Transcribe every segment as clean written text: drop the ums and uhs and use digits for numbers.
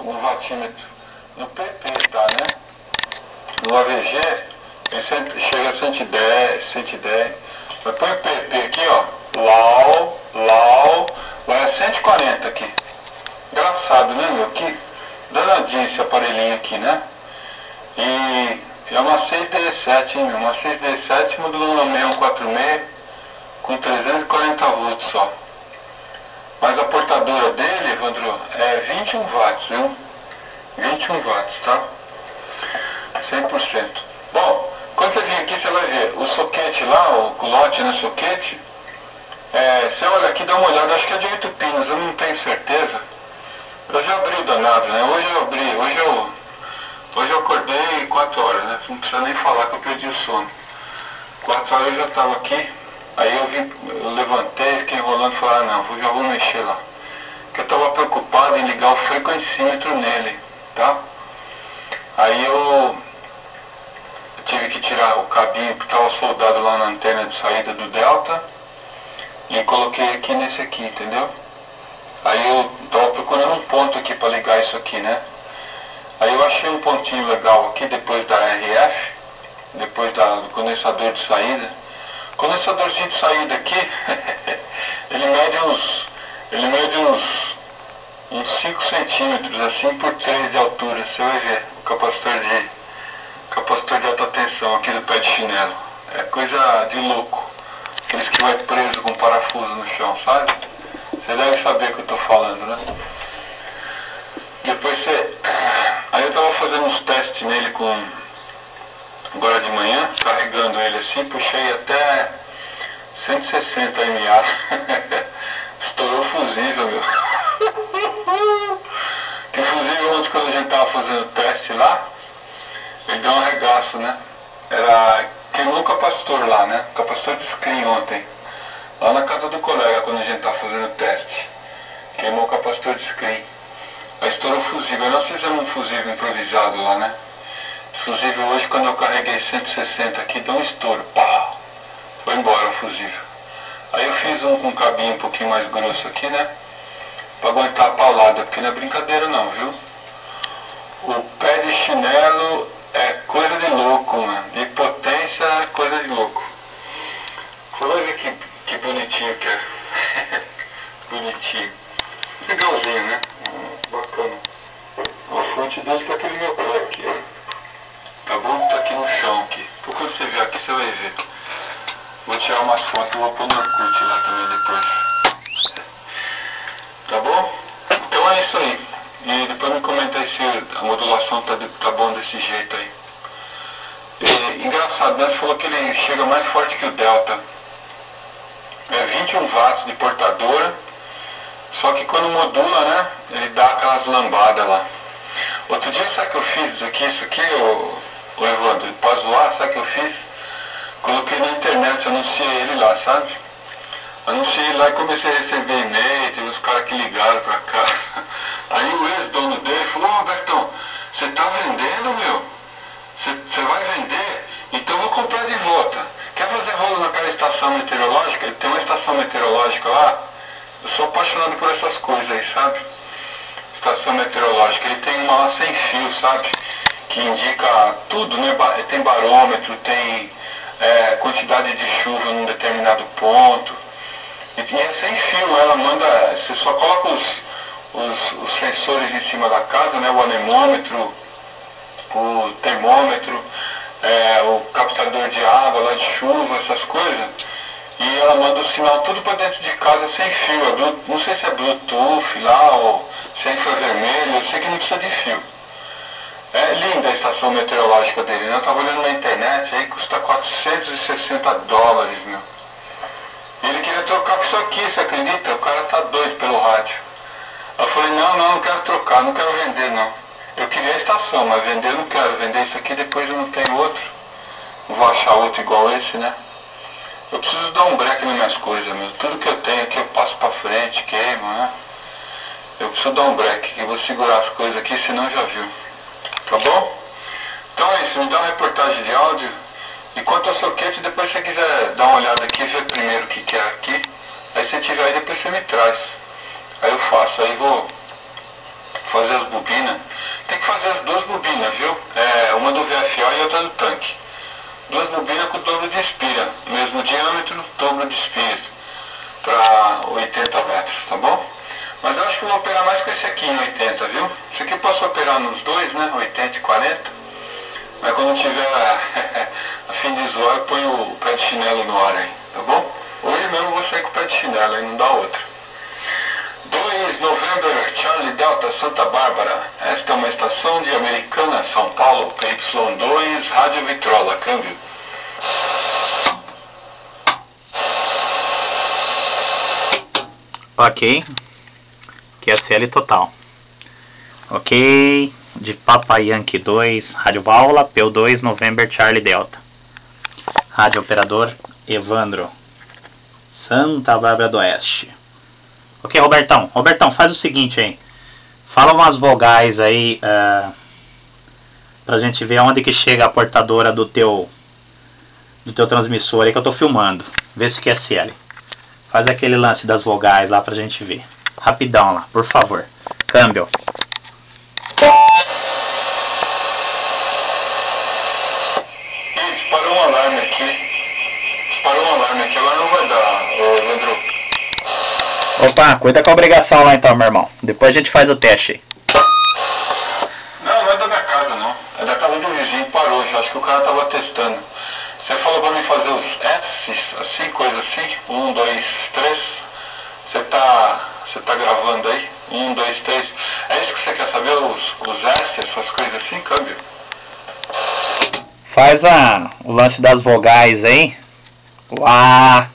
o vatímetro no PP, tá, né? No AVG, ele chega a 110. Mas põe o PP aqui, ó. Lau, vai a 140 aqui. Engraçado, né, meu? Que danadinho esse aparelhinho aqui, né? E é uma 6D7, hein, meu? Uma 6D7 modulando 6146 com 340 volts só. Mas a portadora dele, Evandro, é 21 watts, viu? 21 watts, tá? 100%. Bom, quando você vir aqui, você vai ver o soquete lá, o culote no soquete. Você olha aqui, dá uma olhada, acho que é de 8 pinos, eu não tenho certeza. Eu já abri o danado, né? Hoje eu abri, hoje eu acordei 4 horas, né? Não precisa nem falar que eu perdi o sono. 4 horas eu já estava aqui, aí eu levantei, fiquei enrolando e falei, não, já vou mexer lá. Porque eu estava preocupado em ligar o frequencímetro nele, tá? Aí eu tive que tirar o cabinho que estava soldado lá na antena de saída do Delta e coloquei aqui nesse aqui, entendeu? Aí eu estava procurando um ponto aqui para ligar isso aqui, né? Aí eu achei um pontinho legal aqui depois da RF, depois do condensador de saída. O condensadorzinho de saída aqui, ele mede uns 5 centímetros, assim, por 3 de altura. Você vai ver o capacitor de alta tensão aqui do pé de chinelo. É coisa de louco. Aqueles que vai preso com parafuso no chão, sabe? Você deve saber o que eu estou falando, né? Aí eu estava fazendo uns testes nele agora de manhã, carregando ele assim, puxei até 160 mA. Estourou o fusível, meu. Que o fusível, ontem quando a gente estava fazendo o teste lá, ele deu um arregaço, né? Queimou o capacitor lá, né? O capacitor de screen ontem. Lá na casa do colega, quando a gente estava fazendo o teste. Queimou o capacitor de screen. Aí estourou o fusível. Nós fizemos um fusível improvisado lá, né? O fusível hoje, quando eu carreguei 160 aqui, deu um estouro. Pá! Foi embora o fusível. Aí eu fiz um com um cabinho um pouquinho mais grosso aqui, né? Pra aguentar a paulada, porque não é brincadeira não, viu? O pé de chinelo é coisa de louco, mano. De potência é coisa de louco. Você vai ver que bonitinho que é. Bonitinho. Legalzinho, né? Bacana. A fonte dele tá aquele meu pé aqui, ó. Tá bom? Tá aqui no chão aqui. Então quando você vier aqui, você vai ver. Vou tirar umas fotos e vou pôr no Orkut lá também depois. Tá bom? Então é isso aí. E depois me comenta aí se a modulação tá bom desse jeito aí. Engraçado, né? Você falou que ele chega mais forte que o Delta. É 21 watts de portadora. Só que quando modula, né? Ele dá aquelas lambadas lá. Outro dia, sabe o que eu fiz? Isso aqui, o Evandro, pra zoar, sabe o que eu fiz? Coloquei na internet, anunciei ele lá, sabe? Anunciei ele lá e comecei a receber e-mail, teve uns caras que ligaram pra cá. Aí o ex-dono dele falou, ô Bertão, você tá vendendo, meu? Você vai vender? Então eu vou comprar de volta. Quer fazer rolo naquela estação meteorológica? Ele tem uma estação meteorológica lá. Eu sou apaixonado por essas coisas aí, sabe? Estação meteorológica. Ele tem uma lá sem fio, sabe? Que indica tudo, né? Tem barômetro, tem quantidade de chuva num determinado ponto. E é sem fio, ela manda. Você só coloca os sensores em cima da casa, né? O anemômetro, o termômetro, o captador de água, lá de chuva, essas coisas. E ela manda o sinal tudo para dentro de casa sem fio. Não sei se é Bluetooth lá ou se é infravermelho, eu sei que não precisa de fio. É linda a estação meteorológica dele, né? Eu estava olhando na internet, aí custa $460, meu. Ele queria trocar com isso aqui, você acredita? O cara tá doido pelo rádio. Eu falei, não quero trocar, não quero vender não. Eu queria a estação, mas vender eu não quero. Vender isso aqui, depois eu não tenho outro. Não vou achar outro igual esse, né? Eu preciso dar um break nas minhas coisas, meu. Tudo que eu tenho aqui eu passo pra frente, queimo, né? Eu preciso dar um break. Eu vou segurar as coisas aqui, senão já viu. Tá bom? Então é isso, me dá uma reportagem de áudio. E quanto ao soquete, depois se você quiser dar uma olhada aqui, ver primeiro o que é aqui. Aí se tiver aí, depois você me traz. Aí eu faço, aí vou fazer as bobinas. duas bobinas, viu? Uma do VFO e outra do tanque. Duas bobinas com dobro de espira, mesmo diâmetro, dobro de espira, para 80 metros, tá bom? Mas eu acho que eu vou operar mais com esse aqui em 80, viu? Esse aqui eu posso operar nos dois, né? 80 e 40. Mas quando tiver a fim de zoar, eu ponho o pé de chinelo no ar aí, tá bom? Hoje mesmo eu vou sair com o pé de chinelo, aí não dá outra. 2 November Charlie Delta Santa Bárbara. Esta é uma estação de Americana, São Paulo, PY2, Rádio Vitrola, câmbio. Ok. QSL total. Ok. De Papa Yankee 2, Rádio Válvula, PO2 November Charlie Delta. Rádio Operador Evandro, Santa Bárbara do Oeste. Ok, Robertão. Robertão, faz o seguinte aí. Fala umas vogais aí pra gente ver onde que chega a portadora do teu transmissor aí que eu tô filmando. Vê se QSL. Faz aquele lance das vogais lá pra gente ver. Rapidão lá, por favor. Câmbio. Disparou um alarme aqui. Agora não vai dar, Evandro. Opa, cuida com a obrigação lá então, meu irmão. Depois a gente faz o teste aí. Não é da minha casa não. É da casa do vizinho, parou já. Acho que o cara tava testando. Você falou pra mim fazer os S, assim, coisa assim. 1, 2, 3. Você tá gravando aí? 1, 2, 3. É isso que você quer saber? Os S, essas coisas assim, câmbio? Faz o lance das vogais aí. O A,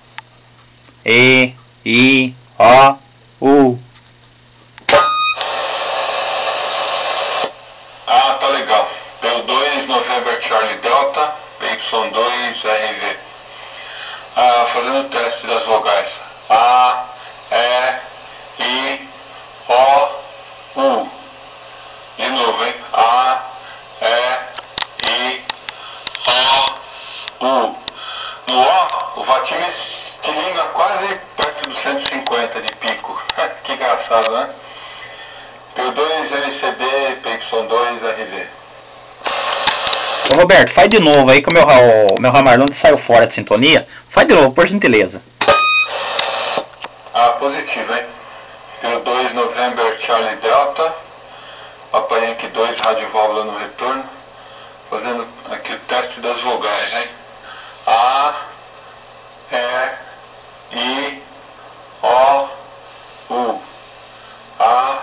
E, I, O, U. Ah, tá legal. PO2 November Charlie Delta, PY2 RV. Fazendo o teste das vogais. A, E, I, O, U. De novo, hein? A, E, I, O, U. No O, o vatinho estilinga quase perto dos 150 de pico. Que engraçado, né? PO2 LCD, PY2 RV. Ô Roberto, faz de novo aí que o meu Ramarlund saiu fora de sintonia. Faz de novo, por gentileza. Positivo, hein? PO2 November Charlie Delta, Papa Yankee 2, Rádio Válvula no retorno. Fazendo aqui o teste das vogais, hein? A, E, I, O, U. A,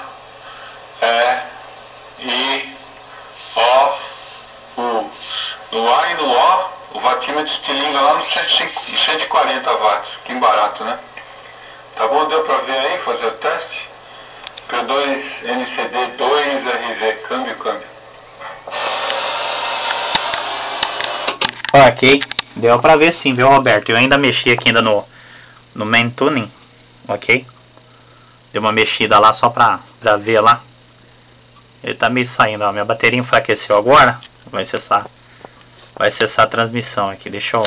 E, I, O, U. No A e no O, o vatímetro estilinga lá no 140 watts. Que barato, né? Tá bom? Deu pra ver aí, fazer o teste? P2 NCD 2 RV, câmbio. Ok, deu pra ver sim, viu, Roberto? Eu ainda mexi aqui ainda no main tuning, ok? Deu uma mexida lá só pra ver lá. Ele tá meio saindo, ó. Minha bateria enfraqueceu agora. Vai cessar a transmissão aqui. Deixa eu